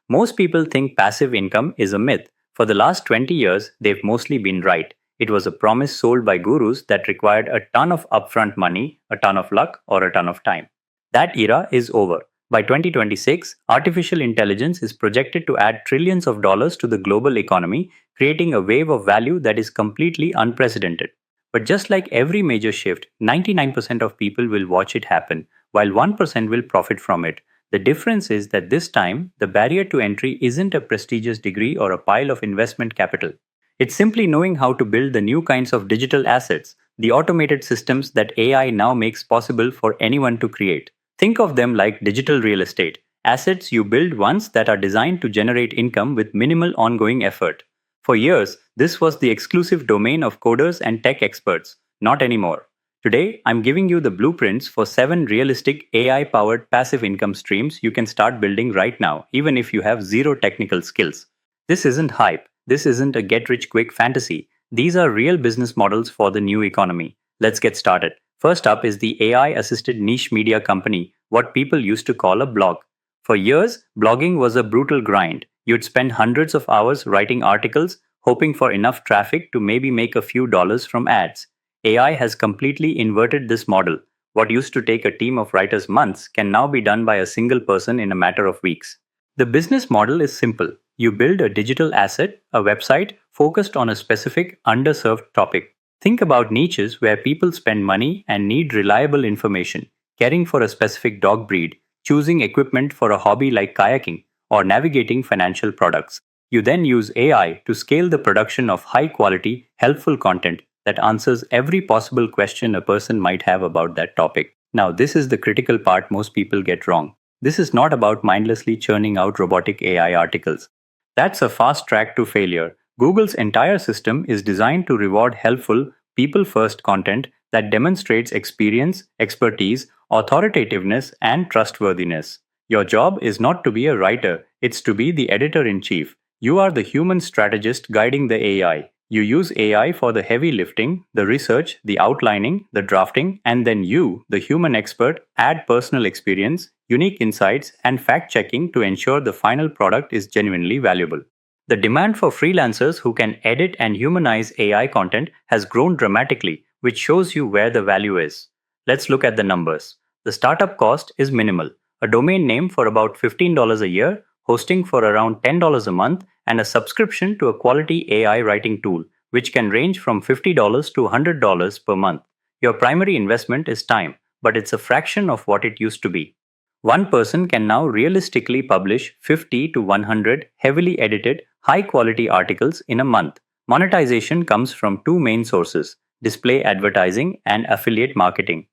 Most people think passive income is a myth. For the last 20 years, they've mostly been right. It was a promise sold by gurus that required a ton of upfront money, a ton of luck, or a ton of time. That era is over. By 2026, artificial intelligence is projected to add trillions of dollars to the global economy, creating a wave of value that is completely unprecedented. But just like every major shift, 99% of people will watch it happen, while 1% will profit from it. The difference is that this time, the barrier to entry isn't a prestigious degree or a pile of investment capital. It's simply knowing how to build the new kinds of digital assets, the automated systems that AI now makes possible for anyone to create. Think of them like digital real estate, assets you build once that are designed to generate income with minimal ongoing effort. For years, this was the exclusive domain of coders and tech experts. Not anymore. Today, I'm giving you the blueprints for 7 realistic AI powered passive income streams you can start building right now, even if you have zero technical skills. This isn't hype. This isn't a get rich quick fantasy. These are real business models for the new economy. Let's get started. First up is the AI assisted niche media company, what people used to call a blog. For years, blogging was a brutal grind. You'd spend hundreds of hours writing articles, hoping for enough traffic to maybe make a few dollars from ads. AI has completely inverted this model. What used to take a team of writers months can now be done by a single person in a matter of weeks. The business model is simple. You build a digital asset, a website, focused on a specific, underserved topic. Think about niches where people spend money and need reliable information, caring for a specific dog breed, choosing equipment for a hobby like kayaking, or navigating financial products. You then use AI to scale the production of high quality, helpful content that answers every possible question a person might have about that topic. Now, this is the critical part most people get wrong. This is not about mindlessly churning out robotic AI articles. That's a fast track to failure. Google's entire system is designed to reward helpful, people first content that demonstrates experience, expertise, authoritativeness, and trustworthiness. Your job is not to be a writer, it's to be the editor in chief. You are the human strategist guiding the AI. You use AI for the heavy lifting, the research, the outlining, the drafting, and then you, the human expert, add personal experience, unique insights, and fact checking to ensure the final product is genuinely valuable. The demand for freelancers who can edit and humanize AI content has grown dramatically, which shows you where the value is. Let's look at the numbers. The startup cost is minimal. A domain name for about $15 a year, hosting for around $10 a month, and a subscription to a quality AI writing tool, which can range from $50 to $100 per month. Your primary investment is time, but it's a fraction of what it used to be. One person can now realistically publish 50 to 100 heavily edited, high quality articles in a month. Monetization comes from two main sources: display advertising and affiliate marketing.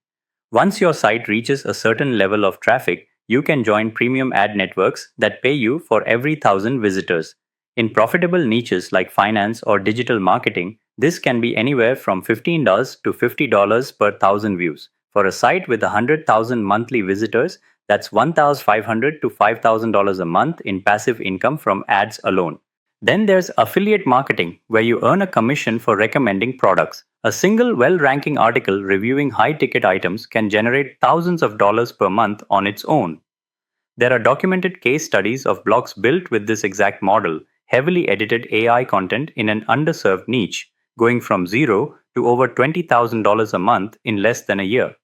Once your site reaches a certain level of traffic, you can join premium ad networks that pay you for every 1,000 visitors. In profitable niches like finance or digital marketing, this can be anywhere from $15 to $50 per 1,000 views. For a site with 100,000 monthly visitors, that's $1,500 to $5,000 a month in passive income from ads alone. Then there's affiliate marketing, where you earn a commission for recommending products. A single well-ranking article reviewing high-ticket items can generate thousands of dollars per month on its own. There are documented case studies of blogs built with this exact model, heavily edited AI content in an underserved niche, going from zero to over $20,000 a month in less than a year.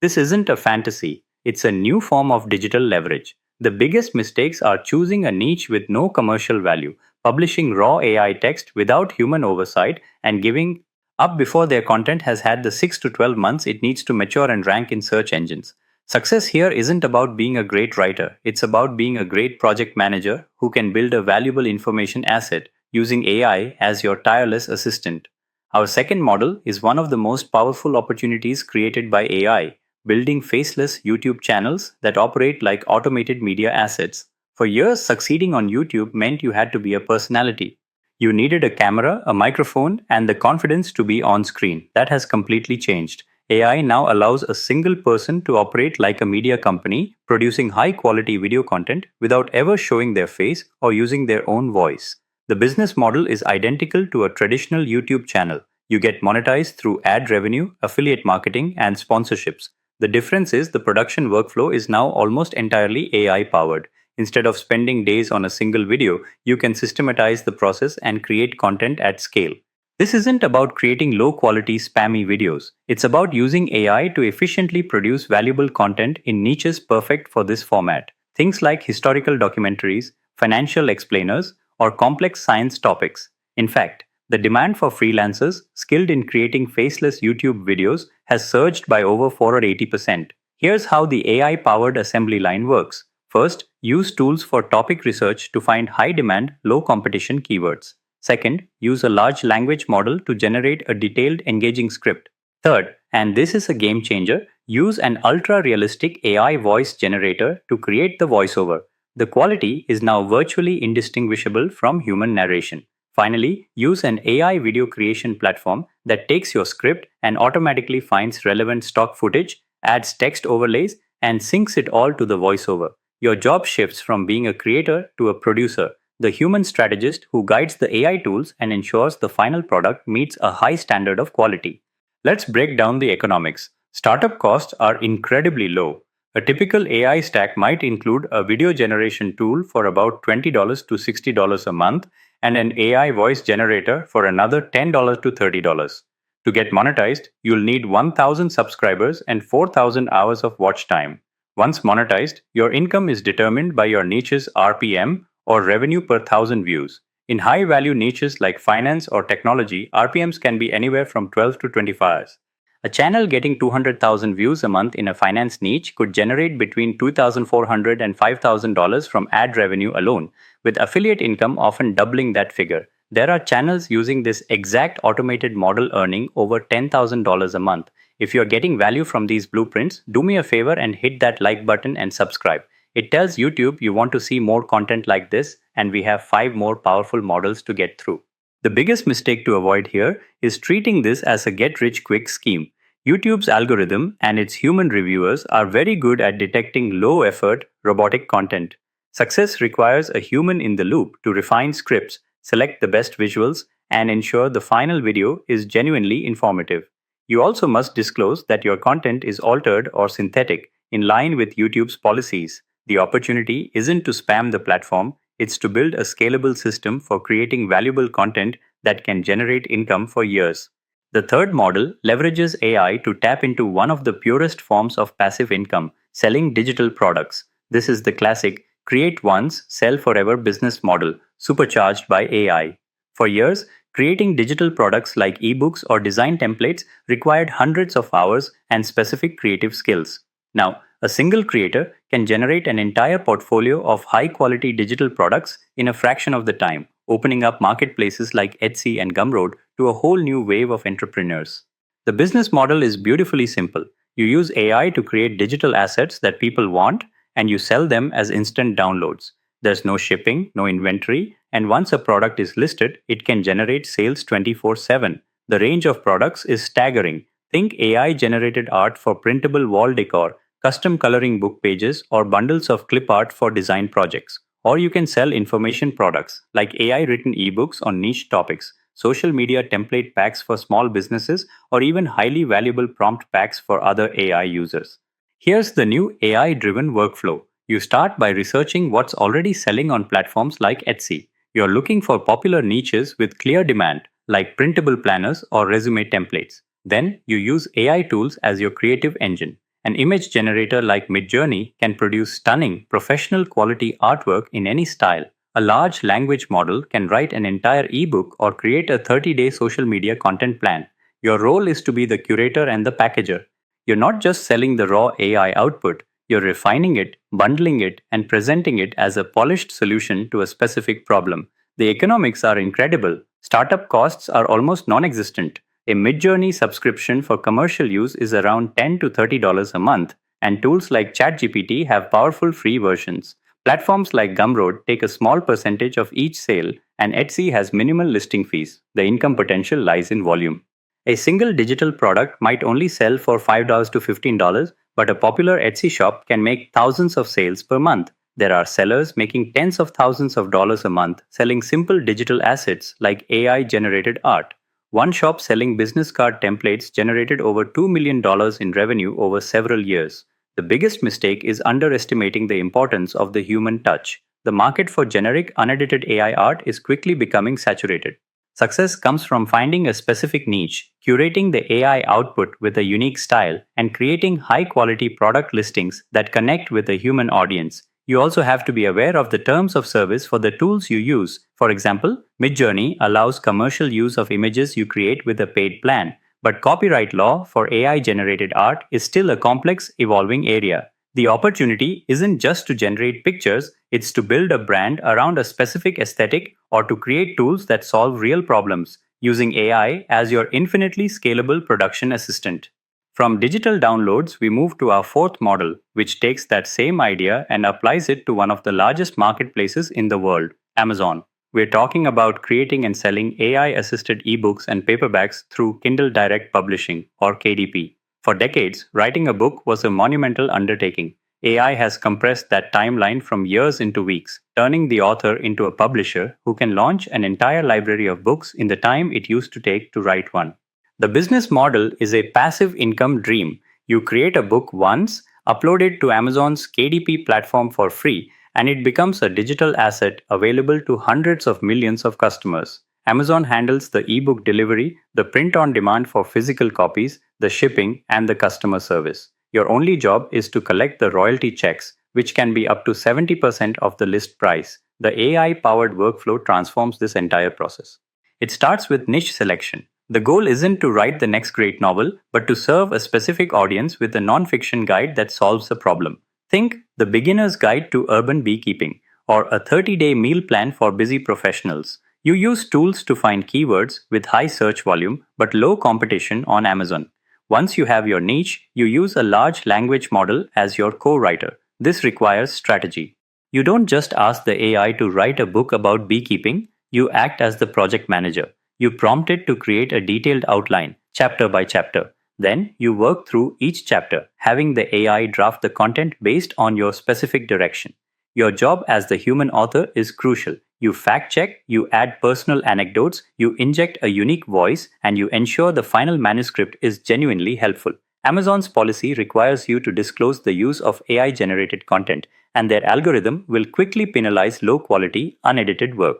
This isn't a fantasy, it's a new form of digital leverage. The biggest mistakes are choosing a niche with no commercial value, publishing raw AI text without human oversight, and giving up before their content has had the 6 to 12 months it needs to mature and rank in search engines. Success here isn't about being a great writer, it's about being a great project manager who can build a valuable information asset using AI as your tireless assistant. Our second model is one of the most powerful opportunities created by AI, building faceless YouTube channels that operate like automated media assets. For years, succeeding on YouTube meant you had to be a personality. You needed a camera, a microphone, and the confidence to be on screen. That has completely changed. AI now allows a single person to operate like a media company, producing high-quality video content without ever showing their face or using their own voice. The business model is identical to a traditional YouTube channel. You get monetized through ad revenue, affiliate marketing, and sponsorships. The difference is the production workflow is now almost entirely AI-powered. Instead of spending days on a single video, you can systematize the process and create content at scale. This isn't about creating low quality spammy videos. It's about using AI to efficiently produce valuable content in niches perfect for this format. Things like historical documentaries, financial explainers, or complex science topics. In fact, the demand for freelancers skilled in creating faceless YouTube videos has surged by over 480%. Here's how the AI powered assembly line works. First, use tools for topic research to find high demand, low competition keywords. Second, use a large language model to generate a detailed, engaging script. Third, and this is a game changer, use an ultra realistic AI voice generator to create the voiceover. The quality is now virtually indistinguishable from human narration. Finally, use an AI video creation platform that takes your script and automatically finds relevant stock footage, adds text overlays, and syncs it all to the voiceover. Your job shifts from being a creator to a producer, the human strategist who guides the AI tools and ensures the final product meets a high standard of quality. Let's break down the economics. Startup costs are incredibly low. A typical AI stack might include a video generation tool for about $20 to $60 a month and an AI voice generator for another $10 to $30. To get monetized, you'll need 1,000 subscribers and 4,000 hours of watch time. Once monetized, your income is determined by your niche's RPM or revenue per thousand views. In high value niches like finance or technology, RPMs can be anywhere from 12 to 25. A channel getting 200,000 views a month in a finance niche could generate between $2,400 and $5,000 from ad revenue alone, with affiliate income often doubling that figure. There are channels using this exact automated model earning over $10,000 a month. If you're getting value from these blueprints, do me a favor and hit that like button and subscribe. It tells YouTube you want to see more content like this, and we have 5 more powerful models to get through. The biggest mistake to avoid here is treating this as a get-rich-quick scheme. YouTube's algorithm and its human reviewers are very good at detecting low-effort, robotic content. Success requires a human in the loop to refine scripts, select the best visuals, and ensure the final video is genuinely informative. You also must disclose that your content is altered or synthetic, in line with YouTube's policies. The opportunity isn't to spam the platform, it's to build a scalable system for creating valuable content that can generate income for years. The third model leverages AI to tap into one of the purest forms of passive income, selling digital products. This is the classic create once, sell forever business model, supercharged by AI. For years, creating digital products like ebooks or design templates required hundreds of hours and specific creative skills. Now, a single creator can generate an entire portfolio of high-quality digital products in a fraction of the time, opening up marketplaces like Etsy and Gumroad to a whole new wave of entrepreneurs. The business model is beautifully simple. You use AI to create digital assets that people want, and you sell them as instant downloads. There's no shipping, no inventory, and once a product is listed, it can generate sales 24/7. The range of products is staggering. Think AI-generated art for printable wall decor, custom coloring book pages, or bundles of clip art for design projects. Or you can sell information products like AI-written ebooks on niche topics, social media template packs for small businesses, or even highly valuable prompt packs for other AI users. Here's the new AI-driven workflow. You start by researching what's already selling on platforms like Etsy. You're looking for popular niches with clear demand, like printable planners or resume templates. Then you use AI tools as your creative engine. An image generator like Midjourney can produce stunning, professional quality artwork in any style. A large language model can write an entire ebook or create a 30-day social media content plan. Your role is to be the curator and the packager. You're not just selling the raw AI output, you're refining it, bundling it, and presenting it as a polished solution to a specific problem. The economics are incredible. Startup costs are almost non-existent. A Midjourney subscription for commercial use is around $10 to $30 a month, and tools like ChatGPT have powerful free versions. Platforms like Gumroad take a small percentage of each sale, and Etsy has minimal listing fees. The income potential lies in volume. A single digital product might only sell for $5 to $15, but a popular Etsy shop can make thousands of sales per month. There are sellers making tens of thousands of dollars a month selling simple digital assets like AI-generated art. One shop selling business card templates generated over $2 million in revenue over several years. The biggest mistake is underestimating the importance of the human touch. The market for generic, unedited AI art is quickly becoming saturated. Success comes from finding a specific niche, curating the AI output with a unique style, and creating high quality product listings that connect with a human audience. You also have to be aware of the terms of service for the tools you use. For example, Midjourney allows commercial use of images you create with a paid plan, but copyright law for AI generated art is still a complex, evolving area. The opportunity isn't just to generate pictures, it's to build a brand around a specific aesthetic or to create tools that solve real problems using AI as your infinitely scalable production assistant. From digital downloads, we move to our fourth model, which takes that same idea and applies it to one of the largest marketplaces in the world, Amazon. We're talking about creating and selling AI assisted ebooks and paperbacks through Kindle Direct Publishing, or KDP. For decades, writing a book was a monumental undertaking. AI has compressed that timeline from years into weeks, turning the author into a publisher who can launch an entire library of books in the time it used to take to write one. The business model is a passive income dream. You create a book once, upload it to Amazon's KDP platform for free, and it becomes a digital asset available to hundreds of millions of customers. Amazon handles the ebook delivery, the print on demand for physical copies, the shipping, and the customer service. Your only job is to collect the royalty checks, which can be up to 70% of the list price. The AI powered workflow transforms this entire process. It starts with niche selection. The goal isn't to write the next great novel, but to serve a specific audience with a non-fiction guide that solves a problem. Think The Beginner's Guide to Urban Beekeeping or a 30-day meal plan for busy professionals. You use tools to find keywords with high search volume but low competition on Amazon. Once you have your niche, you use a large language model as your co-writer. This requires strategy. You don't just ask the AI to write a book about beekeeping, you act as the project manager. You prompt it to create a detailed outline, chapter by chapter. Then you work through each chapter, having the AI draft the content based on your specific direction. Your job as the human author is crucial. You fact check, you add personal anecdotes, you inject a unique voice, and you ensure the final manuscript is genuinely helpful. Amazon's policy requires you to disclose the use of AI generated content, and their algorithm will quickly penalize low quality, unedited work.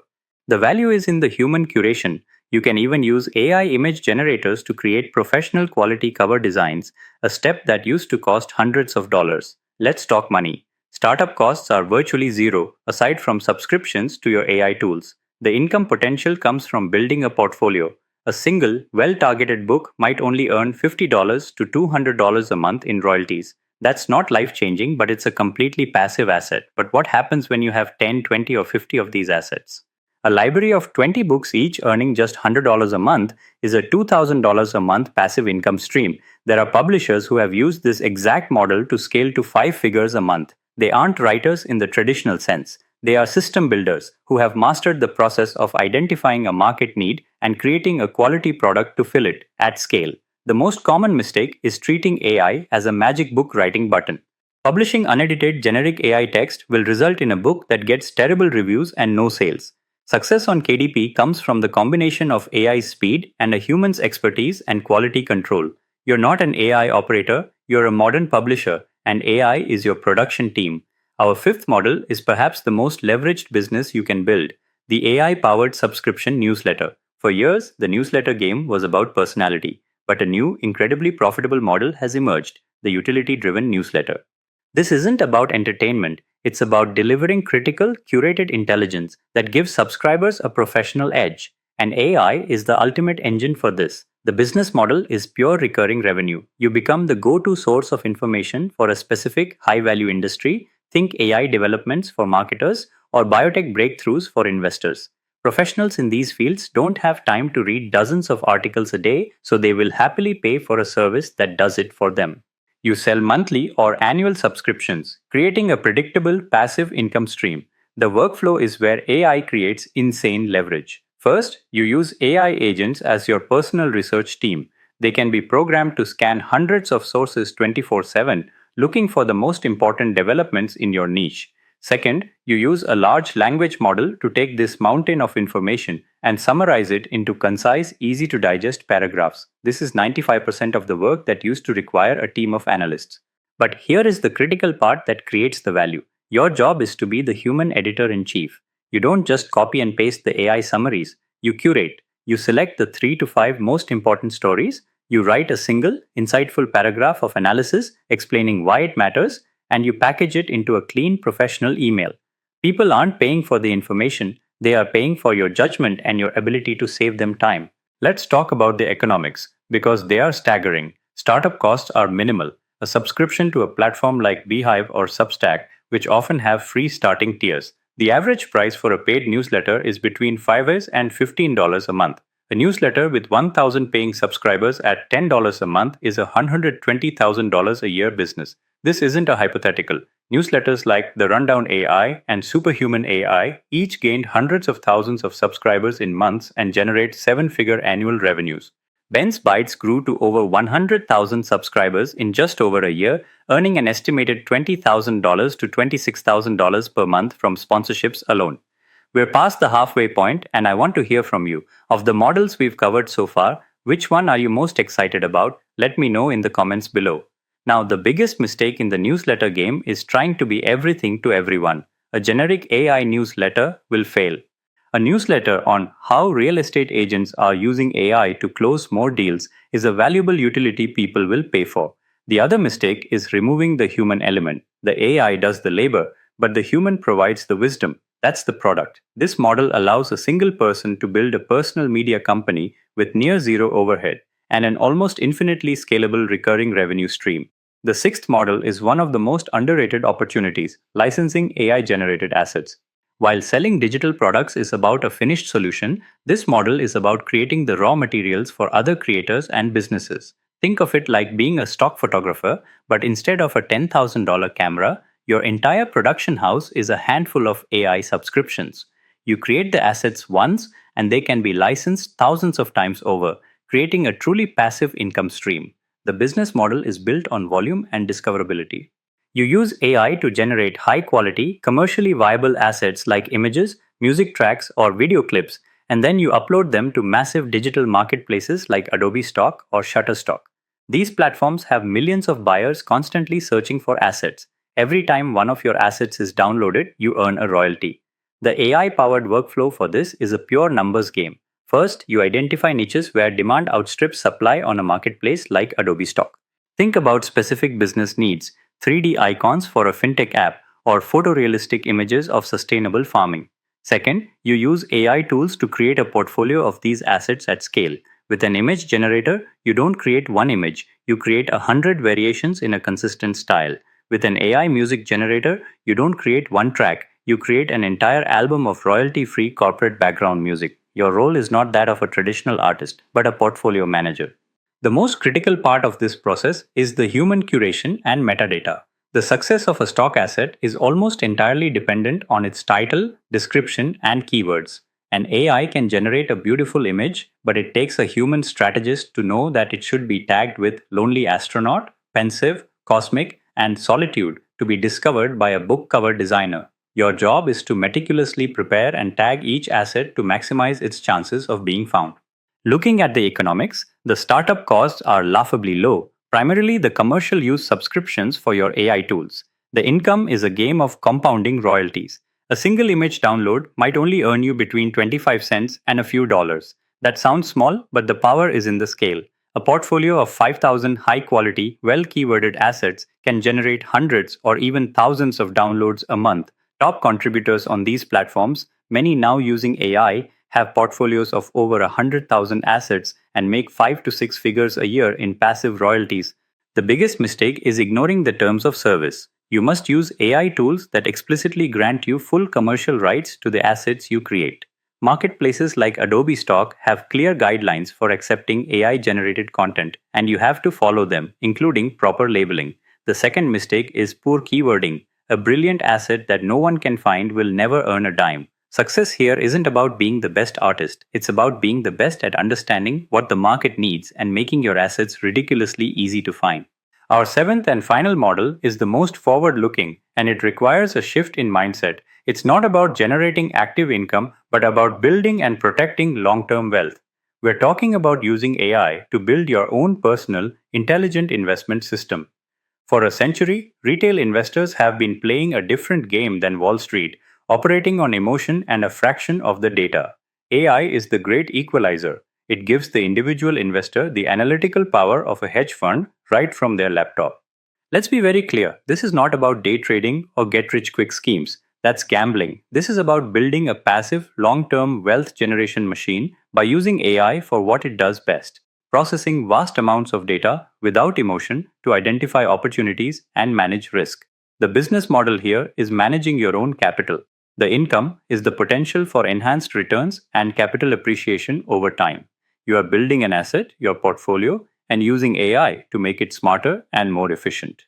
The value is in the human curation. You can even use AI image generators to create professional quality cover designs, a step that used to cost hundreds of dollars. Let's talk money. Startup costs are virtually zero, aside from subscriptions to your AI tools. The income potential comes from building a portfolio. A single, well-targeted book might only earn $50 to $200 a month in royalties. That's not life-changing, but it's a completely passive asset. But what happens when you have 10, 20, or 50 of these assets? A library of 20 books each earning just $100 a month is a $2,000 a month passive income stream. There are publishers who have used this exact model to scale to 5 figures a month. They aren't writers in the traditional sense. They are system builders who have mastered the process of identifying a market need and creating a quality product to fill it at scale. The most common mistake is treating AI as a magic book writing button. Publishing unedited generic AI text will result in a book that gets terrible reviews and no sales. Success on KDP comes from the combination of AI's speed and a human's expertise and quality control. You're not an AI operator, you're a modern publisher, and AI is your production team. Our fifth model is perhaps the most leveraged business you can build, the AI-powered subscription newsletter. For years, the newsletter game was about personality, but a new, incredibly profitable model has emerged, the utility-driven newsletter. This isn't about entertainment, it's about delivering critical, curated intelligence that gives subscribers a professional edge. And AI is the ultimate engine for this. The business model is pure recurring revenue. You become the go-to source of information for a specific high-value industry. Think AI developments for marketers or biotech breakthroughs for investors. Professionals in these fields don't have time to read dozens of articles a day, so they will happily pay for a service that does it for them. You sell monthly or annual subscriptions, creating a predictable passive income stream. The workflow is where AI creates insane leverage. First, you use AI agents as your personal research team. They can be programmed to scan hundreds of sources 24/7, looking for the most important developments in your niche. Second, you use a large language model to take this mountain of information and summarize it into concise, easy to digest paragraphs. This is 95% of the work that used to require a team of analysts. But here is the critical part that creates the value. Your job is to be the human editor in chief. You don't just copy and paste the AI summaries, you curate. You select the 3 to 5 most important stories, you write a single, insightful paragraph of analysis explaining why it matters, and you package it into a clean, professional email. People aren't paying for the information, they are paying for your judgment and your ability to save them time. Let's talk about the economics, because they are staggering. Startup costs are minimal. A subscription to a platform like Beehive or Substack, which often have free starting tiers. The average price for a paid newsletter is between $5 and $15 a month. A newsletter with 1,000 paying subscribers at $10 a month is a $120,000 a year business. This isn't a hypothetical. Newsletters like The Rundown AI and Superhuman AI each gained hundreds of thousands of subscribers in months and generate seven-figure annual revenues. Ben's Bytes grew to over 100,000 subscribers in just over a year, earning an estimated $20,000 to $26,000 per month from sponsorships alone. We're past the halfway point, and I want to hear from you. Of the models we've covered so far, which one are you most excited about? Let me know in the comments below. Now, the biggest mistake in the newsletter game is trying to be everything to everyone. A generic AI newsletter will fail. A newsletter on how real estate agents are using AI to close more deals is a valuable utility people will pay for. The other mistake is removing the human element. The AI does the labor, but the human provides the wisdom. That's the product. This model allows a single person to build a personal media company with near zero overhead and an almost infinitely scalable recurring revenue stream. The sixth model is one of the most underrated opportunities, licensing AI-generated assets. While selling digital products is about a finished solution, this model is about creating the raw materials for other creators and businesses. Think of it like being a stock photographer, but instead of a $10,000 camera, your entire production house is a handful of AI subscriptions. You create the assets once, and they can be licensed thousands of times over, creating a truly passive income stream. The business model is built on volume and discoverability. You use AI to generate high quality, commercially viable assets like images, music tracks, or video clips, and then you upload them to massive digital marketplaces like Adobe Stock or Shutterstock. These platforms have millions of buyers constantly searching for assets. Every time one of your assets is downloaded, you earn a royalty. The AI powered workflow for this is a pure numbers game. First, you identify niches where demand outstrips supply on a marketplace like Adobe Stock. Think about specific business needs, 3D icons for a fintech app, or photorealistic images of sustainable farming. Second, you use AI tools to create a portfolio of these assets at scale. With an image generator, you don't create one image, you create 100 variations in a consistent style. With an AI music generator, you don't create one track, you create an entire album of royalty-free corporate background music. Your role is not that of a traditional artist, but a portfolio manager. The most critical part of this process is the human curation and metadata. The success of a stock asset is almost entirely dependent on its title, description, and keywords. An AI can generate a beautiful image, but it takes a human strategist to know that it should be tagged with lonely astronaut, pensive, cosmic, and solitude to be discovered by a book cover designer. Your job is to meticulously prepare and tag each asset to maximize its chances of being found. Looking at the economics, the startup costs are laughably low, primarily the commercial use subscriptions for your AI tools. The income is a game of compounding royalties. A single image download might only earn you between 25 cents and a few dollars. That sounds small, but the power is in the scale. A portfolio of 5,000 high-quality, well-keyworded assets can generate hundreds or even thousands of downloads a month. Top contributors on these platforms, many now using AI, have portfolios of over 100,000 assets and make 5 to 6 figures a year in passive royalties. The biggest mistake is ignoring the terms of service. You must use AI tools that explicitly grant you full commercial rights to the assets you create. Marketplaces like Adobe Stock have clear guidelines for accepting AI-generated content, and you have to follow them, including proper labeling. The second mistake is poor keywording. A brilliant asset that no one can find will never earn a dime. Success here isn't about being the best artist, it's about being the best at understanding what the market needs and making your assets ridiculously easy to find. Our seventh and final model is the most forward-looking, and it requires a shift in mindset. It's not about generating active income, but about building and protecting long-term wealth. We're talking about using AI to build your own personal, intelligent investment system. For a century, retail investors have been playing a different game than Wall Street, operating on emotion and a fraction of the data. AI is the great equalizer. It gives the individual investor the analytical power of a hedge fund right from their laptop. Let's be very clear, this is not about day trading or get rich quick schemes. That's gambling. This is about building a passive, long term wealth generation machine by using AI for what it does best: processing vast amounts of data without emotion to identify opportunities and manage risk. The business model here is managing your own capital. The income is the potential for enhanced returns and capital appreciation over time. You are building an asset, your portfolio, and using AI to make it smarter and more efficient.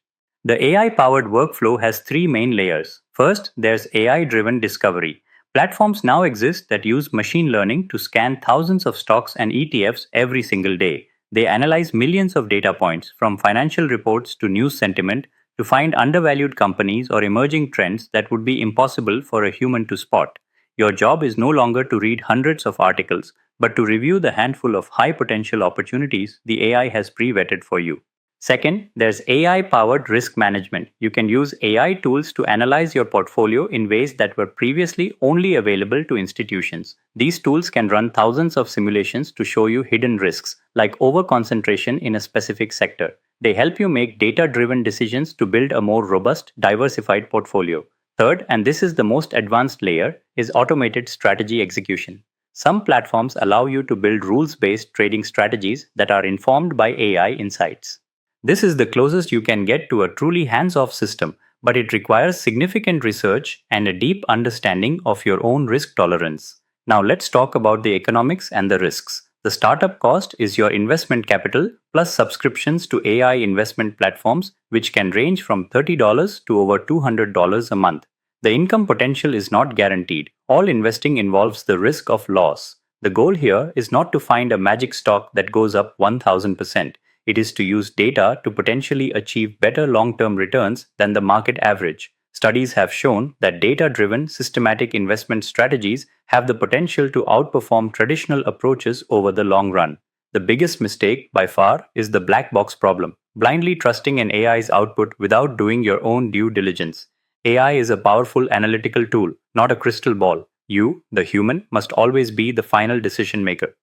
The AI powered workflow has three main layers. First, there's AI driven discovery. Platforms now exist that use machine learning to scan thousands of stocks and ETFs every single day. They analyze millions of data points, from financial reports to news sentiment, to find undervalued companies or emerging trends that would be impossible for a human to spot. Your job is no longer to read hundreds of articles, but to review the handful of high potential opportunities the AI has pre vetted for you. Second, there's AI powered risk management. You can use AI tools to analyze your portfolio in ways that were previously only available to institutions. These tools can run thousands of simulations to show you hidden risks, like overconcentration in a specific sector. They help you make data driven decisions to build a more robust, diversified portfolio. Third, and this is the most advanced layer, is automated strategy execution. Some platforms allow you to build rules based trading strategies that are informed by AI insights. This is the closest you can get to a truly hands off system, but it requires significant research and a deep understanding of your own risk tolerance. Now, let's talk about the economics and the risks. The startup cost is your investment capital plus subscriptions to AI investment platforms, which can range from $30 to over $200 a month. The income potential is not guaranteed. All investing involves the risk of loss. The goal here is not to find a magic stock that goes up 1000%. It is to use data to potentially achieve better long term returns than the market average. Studies have shown that data driven, systematic investment strategies have the potential to outperform traditional approaches over the long run. The biggest mistake, by far, is the black box problem: blindly trusting an AI's output without doing your own due diligence. AI is a powerful analytical tool, not a crystal ball. You, the human, must always be the final decision maker.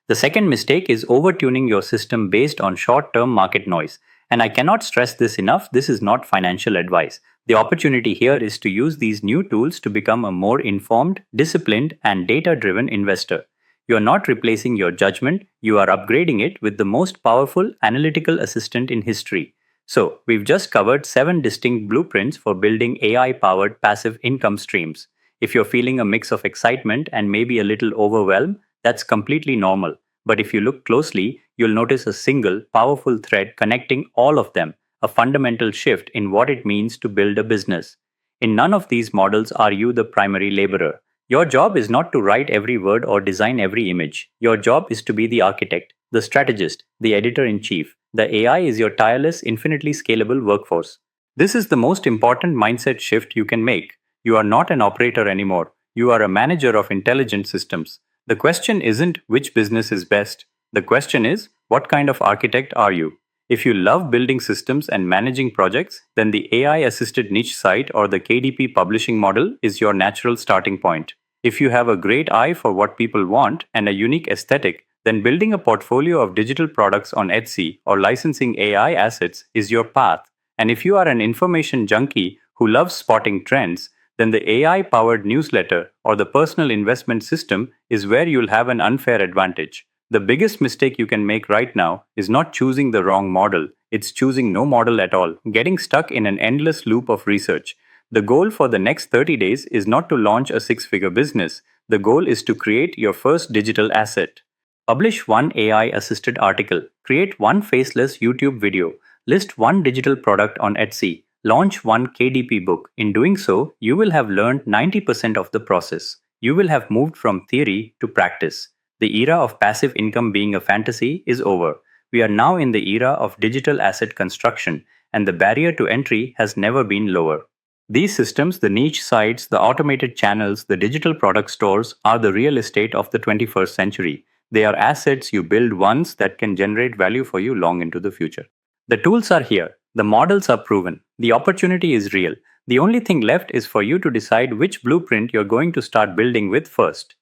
The second mistake is overtuning your system based on short term market noise. And I cannot stress this enough, this is not financial advice. The opportunity here is to use these new tools to become a more informed, disciplined, and data driven investor. You are not replacing your judgment, you are upgrading it with the most powerful analytical assistant in history. So, we've just covered 7 distinct blueprints for building AI powered passive income streams. If you're feeling a mix of excitement and maybe a little overwhelmed, that's completely normal. But if you look closely, you'll notice a single, powerful thread connecting all of them, a fundamental shift in what it means to build a business. In none of these models are you the primary laborer. Your job is not to write every word or design every image. Your job is to be the architect, the strategist, the editor in chief. The AI is your tireless, infinitely scalable workforce. This is the most important mindset shift you can make. You are not an operator anymore. You are a manager of intelligent systems. The question isn't which business is best. The question is, what kind of architect are you? If you love building systems and managing projects, then the AI assisted niche site or the KDP publishing model is your natural starting point. If you have a great eye for what people want and a unique aesthetic, then building a portfolio of digital products on Etsy or licensing AI assets is your path. And if you are an information junkie who loves spotting trends, then the AI powered newsletter or the personal investment system is where you'll have an unfair advantage. The biggest mistake you can make right now is not choosing the wrong model, it's choosing no model at all, getting stuck in an endless loop of research. The goal for the next 30 days is not to launch a 6-figure business. The goal is to create your first digital asset. Publish one AI assisted article, create one faceless YouTube video, list one digital product on Etsy, launch one KDP book. In doing so, you will have learned 90% of the process. You will have moved from theory to practice. The era of passive income being a fantasy is over. We are now in the era of digital asset construction, and the barrier to entry has never been lower. These systems, the niche sites, the automated channels, the digital product stores, are the real estate of the 21st century. They are assets you build once that can generate value for you long into the future. The tools are here. The models are proven. The opportunity is real. The only thing left is for you to decide which blueprint you're going to start building with first.